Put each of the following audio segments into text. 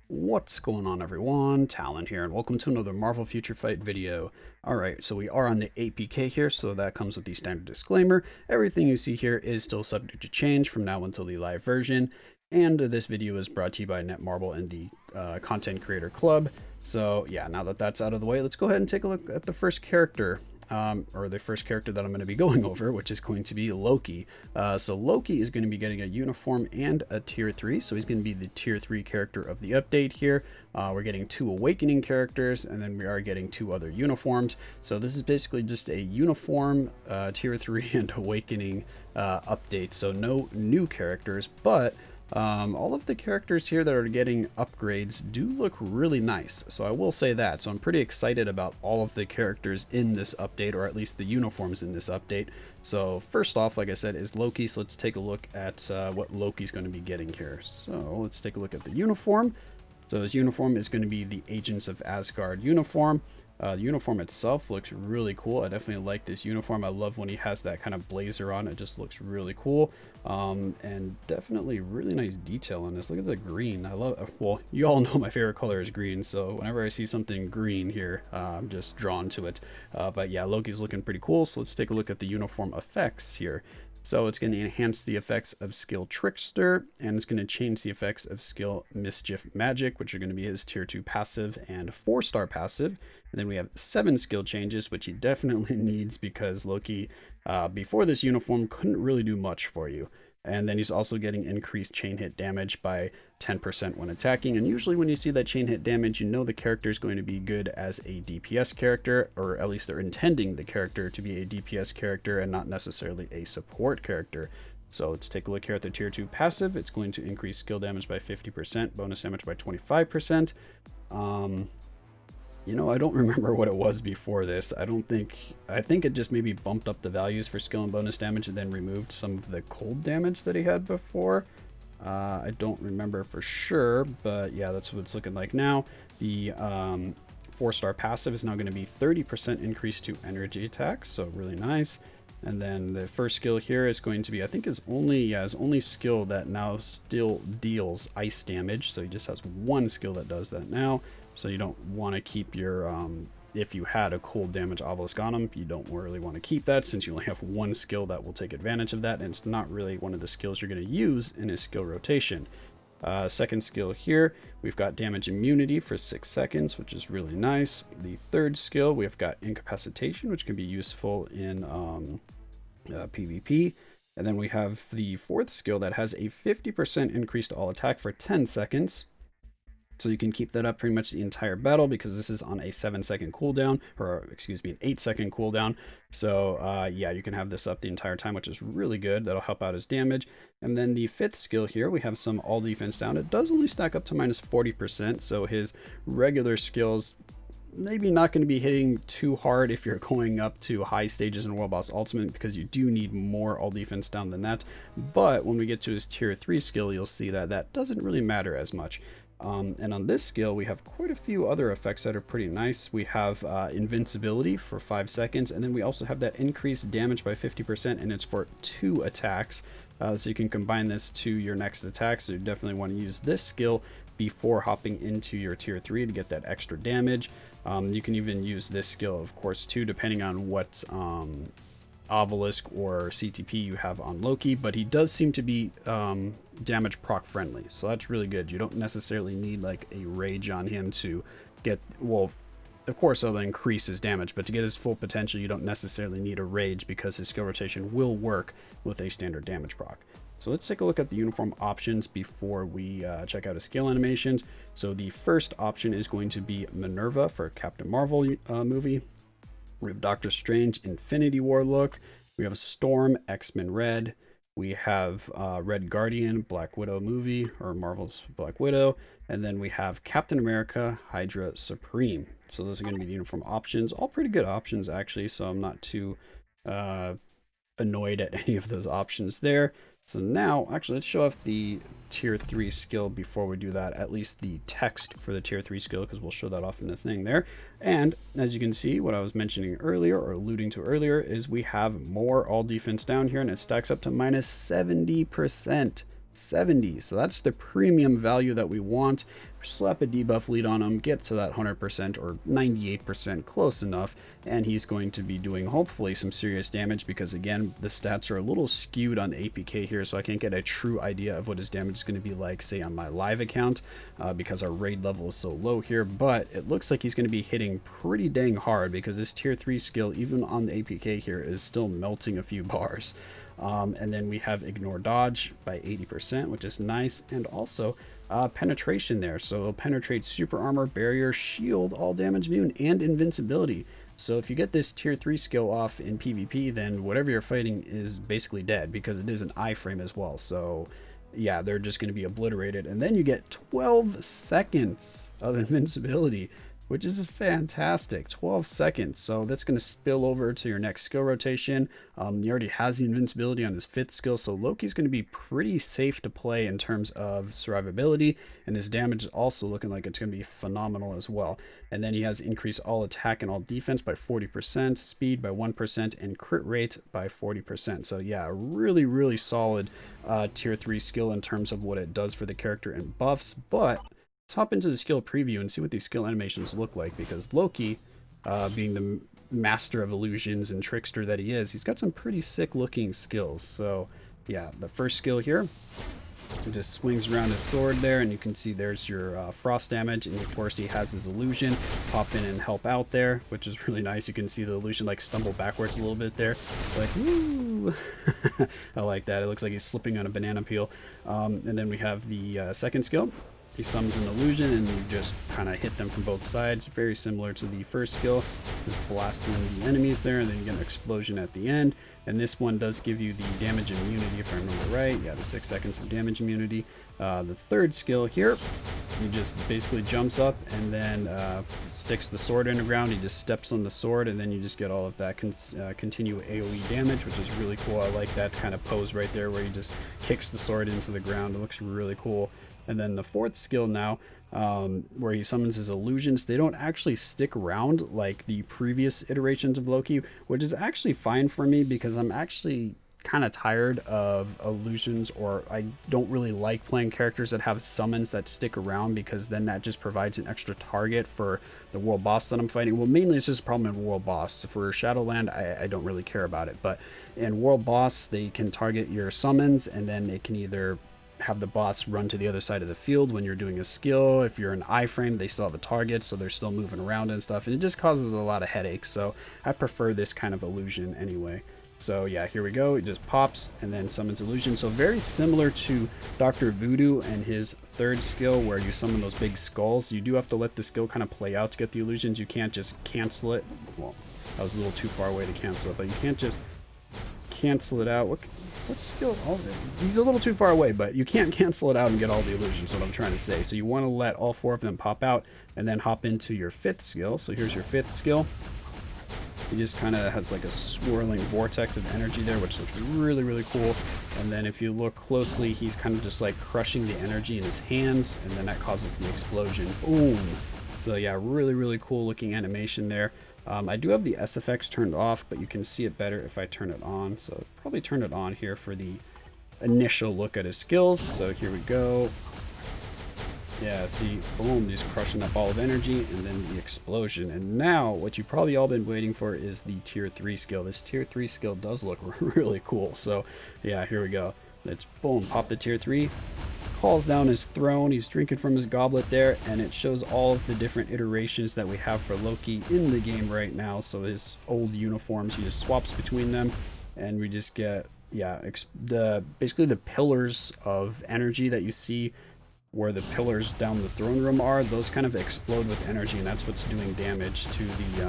What's going on, everyone? Talen here, and welcome to another Marvel Future Fight video. Alright, so we are on the APK here, so that comes with the standard disclaimer. Everything you see here is still subject to change from now until the live version, and this video is brought to you by Netmarble and the Content Creator Club. So yeah, now that that's out of the way, let's go ahead and take a look at the first character. Or the first character that I'm going to be going over, which is going to be Loki. So Loki is going to be getting a uniform and a tier 3, so he's going to be the tier 3 character of the update here. We're getting 2 awakening characters, and then we are getting 2 other uniforms. So this is basically just a uniform, tier 3 and awakening update, so no new characters, but all of the characters here that are getting upgrades do look really nice, so I will say that. So I'm pretty excited about all of the characters in this update, or at least the uniforms in this update. So first off, like I said, is Loki. So let's take a look at what Loki's going to be getting here. So let's take a look at the uniform. So his uniform is going to be the Agents of Asgard uniform. The uniform itself looks really cool. I definitely like this uniform. I love when he has that kind of blazer on. It just looks really cool. And definitely really nice detail on this. Look at the green. I love, well, you all know my favorite color is green, so whenever I see something green here, I'm just drawn to it. But yeah, Loki's looking pretty cool. So let's take a look at the uniform effects here. So it's going to enhance the effects of skill Trickster, and it's going to change the effects of skill Mischief Magic, which are going to be his tier 2 passive and 4-star passive. And then we have 7 skill changes, which he definitely needs because Loki, before this uniform, couldn't really do much for you. And then he's also getting increased chain hit damage by 10% when attacking. And usually when you see that chain hit damage, you know the character is going to be good as a DPS character, or at least they're intending the character to be a DPS character and not necessarily a support character. So let's take a look here at the tier 2 passive. It's going to increase skill damage by 50%, bonus damage by 25%. You know, I don't remember what it was before this. I think it just maybe bumped up the values for skill and bonus damage and then removed some of the cold damage that he had before. I don't remember for sure, but yeah, that's what it's looking like now. The 4-star passive is now going to be 30% increase to energy attacks, so really nice. And then the first skill here is going to be, I think his only skill that now still deals ice damage. So he just has one skill that does that now. So you don't want to keep your, if you had a cold damage obelisk on him, you don't really want to keep that since you only have one skill that will take advantage of that. And it's not really one of the skills you're going to use in his skill rotation. Second skill here, we've got damage immunity for 6 seconds, which is really nice. The third skill, we've got incapacitation, which can be useful in PvP. And then we have the fourth skill that has a 50% increase to all attack for 10 seconds. So you can keep that up pretty much the entire battle because this is on a 7-second cooldown, or excuse me, an 8-second cooldown. So yeah, you can have this up the entire time, which is really good. That'll help out his damage. And then the fifth skill here, we have some all defense down. It does only stack up to minus 40%, so his regular skills maybe not going to be hitting too hard if you're going up to high stages in World Boss Ultimate, because you do need more all defense down than that. But when we get to his tier 3 skill, you'll see that that doesn't really matter as much. And on this skill, we have quite a few other effects that are pretty nice. We have invincibility for 5 seconds, and then we also have that increased damage by 50%, and it's for 2 attacks. So you can combine this to your next attack, so you definitely want to use this skill before hopping into your tier 3 to get that extra damage. You can even use this skill, of course, too, depending on what obelisk or CTP you have on Loki, but he does seem to be damage proc friendly, so that's really good. You don't necessarily need like a rage on him to get, well, of course it'll increase his damage, but to get his full potential you don't necessarily need a rage because his skill rotation will work with a standard damage proc. So let's take a look at the uniform options before we check out his skill animations. So the first option is going to be Minerva for Captain Marvel movie. We have Doctor Strange Infinity War look. We have Storm X-Men Red. We have Red Guardian Black Widow movie, or Marvel's Black Widow. And then we have Captain America Hydra Supreme. So those are going to be the uniform options. All pretty good options, actually, so I'm not too annoyed at any of those options there. So now, actually, let's show off the tier 3 skill before we do that, at least the text for the tier 3 skill, because we'll show that off in the thing there. And as you can see, what I was mentioning earlier, or alluding to earlier, is we have more all defense down here, and it stacks up to minus 70%. 70. So that's the premium value that we want. Slap a debuff lead on him, get to that 100% or 98%, close enough, and he's going to be doing hopefully some serious damage, because again, the stats are a little skewed on the APK here, so I can't get a true idea of what his damage is going to be like, say, on my live account, because our raid level is so low here. But it looks like he's going to be hitting pretty dang hard, because this tier 3 skill, even on the APK here, is still melting a few bars. And then we have ignore dodge by 80%, which is nice, and also penetration there. So it'll penetrate super armor, barrier, shield, all damage immune, and invincibility. So if you get this tier 3 skill off in PvP, then whatever you're fighting is basically dead, because it is an iframe as well. So yeah, they're just going to be obliterated. And then you get 12 seconds of invincibility, which is fantastic. 12 seconds. So that's going to spill over to your next skill rotation. He already has the invincibility on his 5th skill, so Loki's going to be pretty safe to play in terms of survivability, and his damage is also looking like it's going to be phenomenal as well. And then he has increased all attack and all defense by 40%, speed by 1%, and crit rate by 40%. So yeah, really, really solid tier 3 skill in terms of what it does for the character and buffs. But let's hop into the skill preview and see what these skill animations look like, because Loki, being the master of illusions and trickster that he is, he's got some pretty sick looking skills. So yeah, the first skill here, he just swings around his sword there, and you can see there's your frost damage, and of course he has his illusion pop in and help out there, which is really nice. You can see the illusion like stumble backwards a little bit there, like woo. I like that. It looks like he's slipping on a banana peel. And then we have the second skill. He summons an illusion, and you just kind of hit them from both sides. Very similar to the first skill. Just blast one of the enemies there, and then you get an explosion at the end. And this one does give you the damage immunity, if I remember right. Yeah, the 6 seconds of damage immunity. The third skill here, he just basically jumps up and then sticks the sword in the ground. He just steps on the sword, and then you just get all of that continue AoE damage, which is really cool. I like that kind of pose right there where he just kicks the sword into the ground. It looks really cool. And then the fourth skill now, where he summons his illusions, they don't actually stick around like the previous iterations of Loki, which is actually fine for me, because I'm actually kind of tired of illusions, or I don't really like playing characters that have summons that stick around, because then that just provides an extra target for the world boss that I'm fighting. Well, mainly it's just a problem in world boss. For Shadowland, I don't really care about it, but in world boss, they can target your summons, and then it can either have the boss run to the other side of the field when you're doing a skill. If you're an iframe, they still have a target, so they're still moving around and stuff, and it just causes a lot of headaches. So I prefer this kind of illusion anyway. So yeah, here we go. It just pops and then summons illusion. So very similar to Dr. Voodoo and his third skill, where you summon those big skulls. You do have to let the skill kind of play out to get the illusions. You can't just cancel it. Well, that was a little too far away to cancel it, but you can't just cancel it out. What skill? Oh, he's a little too far away, but you can't cancel it out and get all the illusions, what I'm trying to say. So you want to let all 4 of them pop out and then hop into your 5th skill. So here's your 5th skill. He just kind of has like a swirling vortex of energy there, which looks really, really cool. And then if you look closely, he's kind of just like crushing the energy in his hands, and then that causes the explosion. Boom! So yeah, really, really cool looking animation there. I do have the SFX turned off, but you can see it better if I turn it on. So I'll probably turn it on here for the initial look at his skills. So here we go. Yeah, see, boom, just crushing that ball of energy, and then the explosion. And now, what you've probably all been waiting for is the tier 3 skill. This tier 3 skill does look really cool. So yeah, here we go. Let's, boom, pop the tier 3. Calls down his throne, he's drinking from his goblet there, and it shows all of the different iterations that we have for Loki in the game right now. So his old uniforms, he just swaps between them, and we just get, yeah, basically the pillars of energy that you see where the pillars down the throne room are, those kind of explode with energy, and that's what's doing damage to the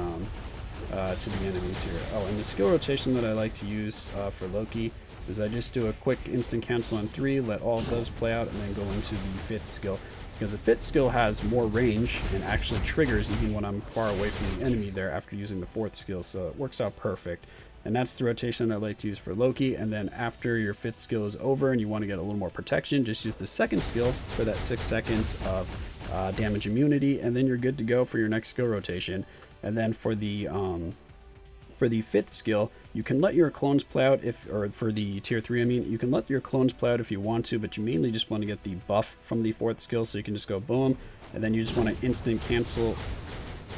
enemies here. Oh, and the skill rotation that I like to use for Loki is I just do a quick instant cancel on 3, let all of those play out, and then go into the 5th skill. Because the 5th skill has more range and actually triggers even when I'm far away from the enemy there after using the 4th skill, so it works out perfect. And that's the rotation I like to use for Loki. And then after your 5th skill is over and you want to get a little more protection, just use the 2nd skill for that 6 seconds of damage immunity, and then you're good to go for your next skill rotation. And then for the 5th skill, You can let your clones play out or for the tier 3, I mean, you can let your clones play out if you want to, but you mainly just want to get the buff from the 4th skill, so you can just go boom, and then you just want to instant cancel.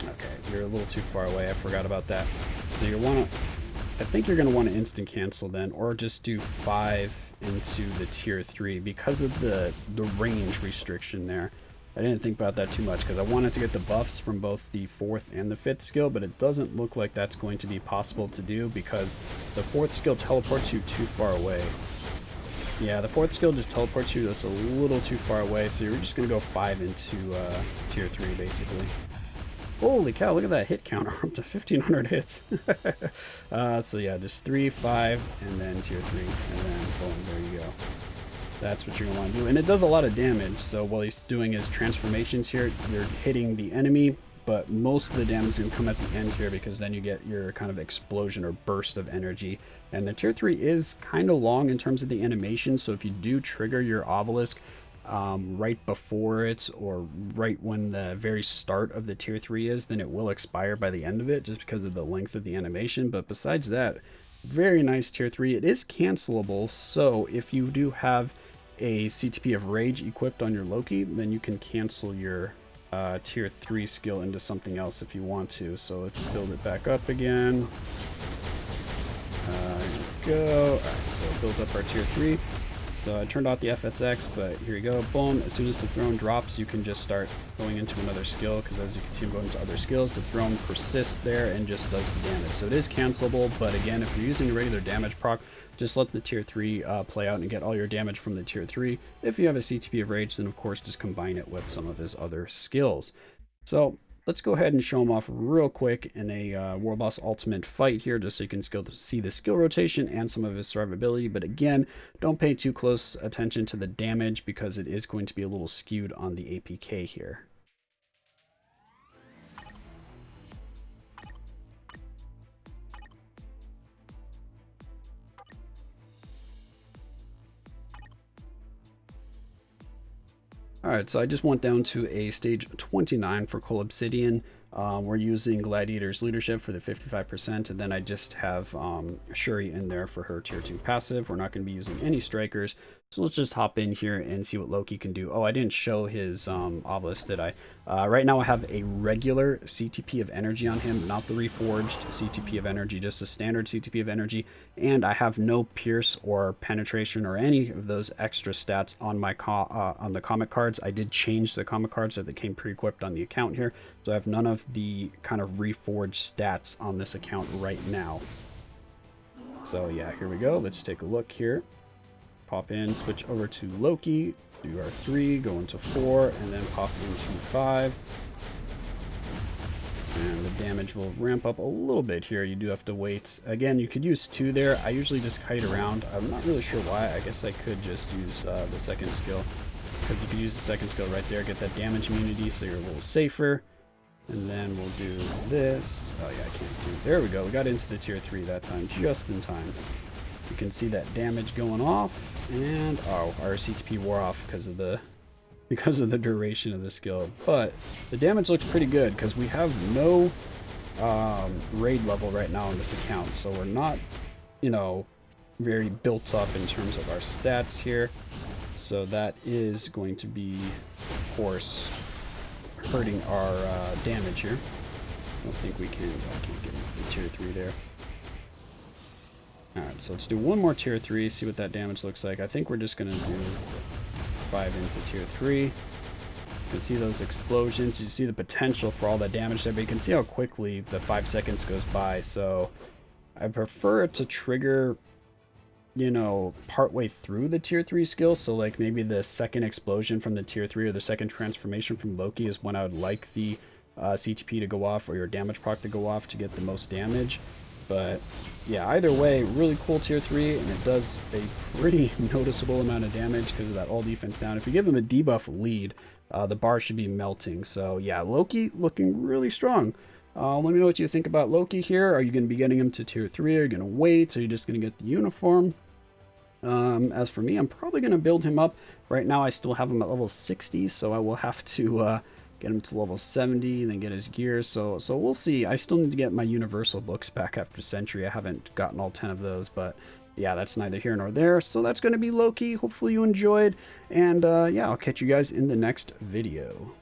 Okay, you're a little too far away, I forgot about that. So you want to, I think you're going to want to instant cancel then, or just do 5 into the tier 3 because of the range restriction there. I didn't think about that too much because I wanted to get the buffs from both the 4th and the 5th skill, but it doesn't look like that's going to be possible to do because the 4th skill teleports you too far away. Yeah, the 4th skill just teleports you, that's a little too far away, so you're just going to go 5 into tier 3 basically. Holy cow, look at that hit counter, up to 1,500 hits. So yeah, just 3, 5, and then tier 3, and then boom, there you go. That's what you're going to want to do. And it does a lot of damage, so while he's doing his transformations here, you're hitting the enemy, but most of the damage is going to come at the end here because then you get your kind of explosion or burst of energy. And the tier 3 is kind of long in terms of the animation, so if you do trigger your obelisk right before it or right when the very start of the tier 3 is, then it will expire by the end of it just because of the length of the animation. But besides that, very nice tier 3. It is cancelable, so if you do have a CTP of Rage equipped on your Loki, then you can cancel your tier 3 skill into something else if you want to. So let's build it back up again. There we go. Alright, so build up our tier 3. So I turned off the FSX, but here you go. Boom. As soon as the throne drops, you can just start going into another skill, because as you can see, I'm going into other skills. The throne persists there and just does the damage. So it is cancelable, but again, if you're using a regular damage proc, just let the tier 3 play out and get all your damage from the tier 3. If you have a CTP of Rage, then of course just combine it with some of his other skills. So let's go ahead and show him off real quick in a World Boss Ultimate fight here, just so you can see the skill rotation and some of his survivability. But again, don't pay too close attention to the damage because it is going to be a little skewed on the APK here. Alright, so I just went down to a stage 29 for Coal Obsidian. We're using Gladiator's Leadership for the 55%, and then I just have Shuri in there for her tier 2 passive. We're not going to be using any strikers, so let's just hop in here and see what Loki can do. Oh, I didn't show his obelisk, did I? Right now I have a regular CTP of energy on him, not the reforged CTP of energy, just a standard CTP of energy, and I have no pierce or penetration or any of those extra stats on my on the comic cards. I did change the comic cards so they came pre-equipped on the account here, so I have none of the kind of reforged stats on this account right now. So yeah, here we go. Let's take a look here. Pop in, switch over to Loki, do our 3, go into 4, and then pop into 5. And the damage will ramp up a little bit here. You do have to wait. Again, you could use 2 there. I usually just kite around. I'm not really sure why. I guess I could just use the second skill. Because if you use the second skill right there, get that damage immunity, so you're a little safer. And then we'll do this. Oh yeah, I can't do. There we go. We got into the tier 3 that time, just in time. You can see that damage going off, and oh, our CTP wore off because of the duration of the skill. But the damage looks pretty good because we have no raid level right now on this account, so we're not, you know, very built up in terms of our stats here. So that is going to be, of course, hurting our damage here. I don't think we can. I can't get the tier 3 there. Alright, so let's do one more tier 3, see what that damage looks like. I think we're just going to do 5 into tier 3. You can see those explosions. You see the potential for all that damage there, but you can see how quickly the 5 seconds goes by. So I prefer it to trigger, you know, partway through the tier 3 skill. So like maybe the second explosion from the tier 3 or the second transformation from Loki is when I would like the CTP to go off or your damage proc to go off to get the most damage. But yeah, either way, really cool tier 3, and it does a pretty noticeable amount of damage because of that all defense down. If you give him a debuff lead, the bar should be melting. So yeah, Loki looking really strong. Let me know what you think about Loki here. Are you going to be getting him to tier 3? Are you going to wait? Are you just going to get the uniform? As for me, I'm probably going to build him up. Right now I still have him at level 60, so I will have to get him to level 70, then get his gear. So we'll see. I still need to get my universal books back after Century. I haven't gotten all 10 of those, but yeah, that's neither here nor there. So that's going to be Loki. Hopefully you enjoyed, and yeah, I'll catch you guys in the next video.